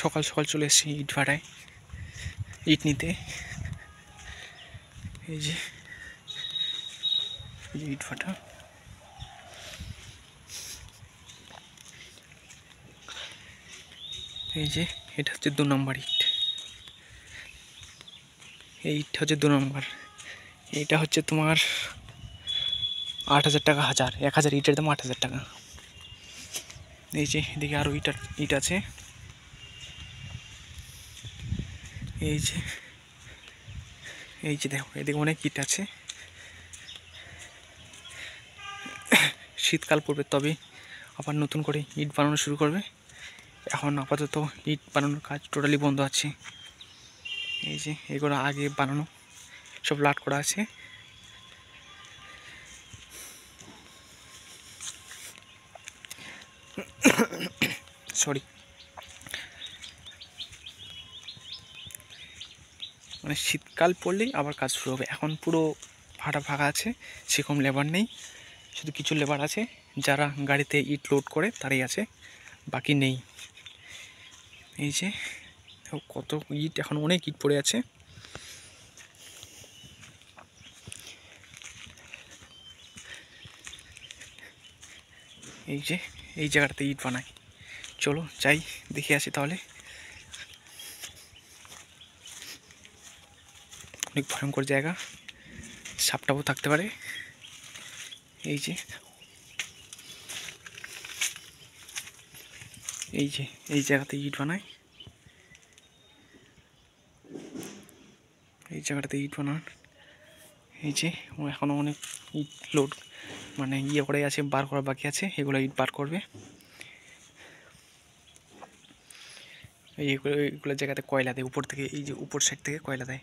সকাল সকাল চলে এসেছি ইট ভাটায় ইট নিতে। এই যে ইট ভাটা, এই যে এটা হচ্ছে 2 নম্বর ইট, এই ইটটা হচ্ছে 2 নম্বর। এইটা হচ্ছে তোমার 8,000 টাকা হাজার, 1,000 ইটের দাম 8,000 টাকা। এই যে এদিকে আরও ইট আছে, এই যে দেখো এদিকে অনেক ইট আছে। শীতকাল পড়বে তবে আবার নতুন করে ইট বানানো শুরু করবে। এখন আপাতত ইট বানানোর কাজ টোটালি বন্ধ আছে। এই যে এগুলো আগে বানানো সব লাট করা আছে। সরি, মানে শীতকাল পড়লেই আবার কাজ শুরু হবে। এখন পুরো ভাটা ফাঁকা আছে, সেরকম লেবার নেই, শুধু কিছু লেবার আছে যারা গাড়িতে ইট লোড করে তারাই আছে, বাকি নেই। এই যে কত ইট, এখন অনেক ইট পড়ে আছে। এই যে এই জায়গাটাতে ইট বানায়। চলো যাই দেখে আসি তাহলে। অনেক ভয়ঙ্কর জায়গা, সাপটাও থাকতে পারে। এই যে এই জায়গাতে ইট বানায়, এই জায়গাটাতে ইট বানান। এই যে এখনও অনেক ইট লোড মানে করে আছে, বার করা বাকি আছে, এগুলো ইট বার করবে। এইগুলো জায়গাতে কয়লা দেয় উপর থেকে, এই যে উপর সাইড থেকে কয়লা দেয়।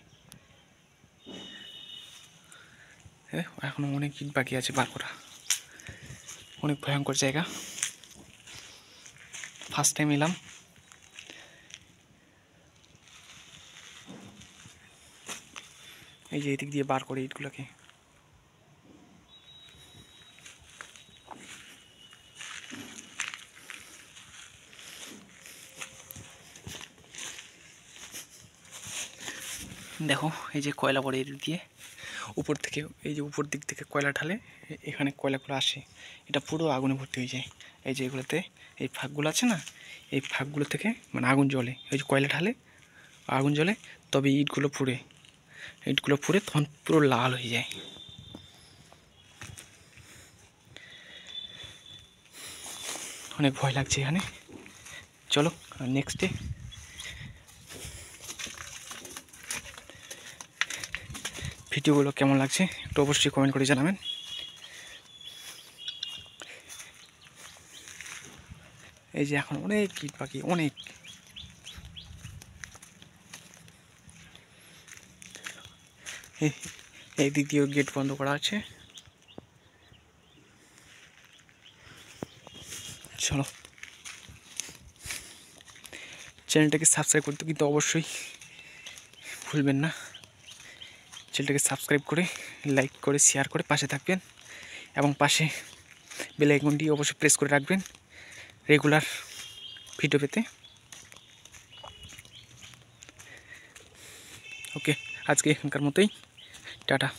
এখনও অনেক ইট বাকি আছে বার করা, অনেক ভয়ঙ্কর জায়গা, ফার্স্ট টাইম এলাম। এই যে এদিক দিয়ে বার করে ইটগুলোকে। দেখো এই যে কয়লা পড়ে এদিক দিয়ে উপর থেকে, এই যে উপর দিক থেকে কয়লা ঢালে, এখানে কয়লাগুলো আসে, এটা পুরো আগুনে ভর্তি হয়ে যায়। এই যে এগুলোতে এই ফাঁকগুলো আছে না, এই ফাঁকগুলো থেকে মানে আগুন জ্বলে, এই যে কয়লা ঢালে আগুন জ্বলে, তবে ইটগুলো পুড়ে তখন পুরো লাল হয়ে যায়। অনেক ভয় লাগছে এখানে। চলো নেক্সট ডে। ভিডিওগুলো কেমন লাগছে একটু অবশ্যই কমেন্ট করে জানাবেন। এই যে এখন অনেক ইট বাকি, অনেক। এই দিক দিয়েও গেট বন্ধ করা আছে। চলো, চ্যানেলটাকে সাবস্ক্রাইব করতে কিন্তু অবশ্যই ভুলবেন না। চ্যানেলটাকে সাবস্ক্রাইব করে লাইক করে শেয়ার করে পাশে থাকবেন, এবং পাশে বেল আইকনটি অবশ্যই প্রেস করে রাখবেন রেগুলার ভিডিও পেতে। ওকে, আজকে এখানকার মতোই, টাটা।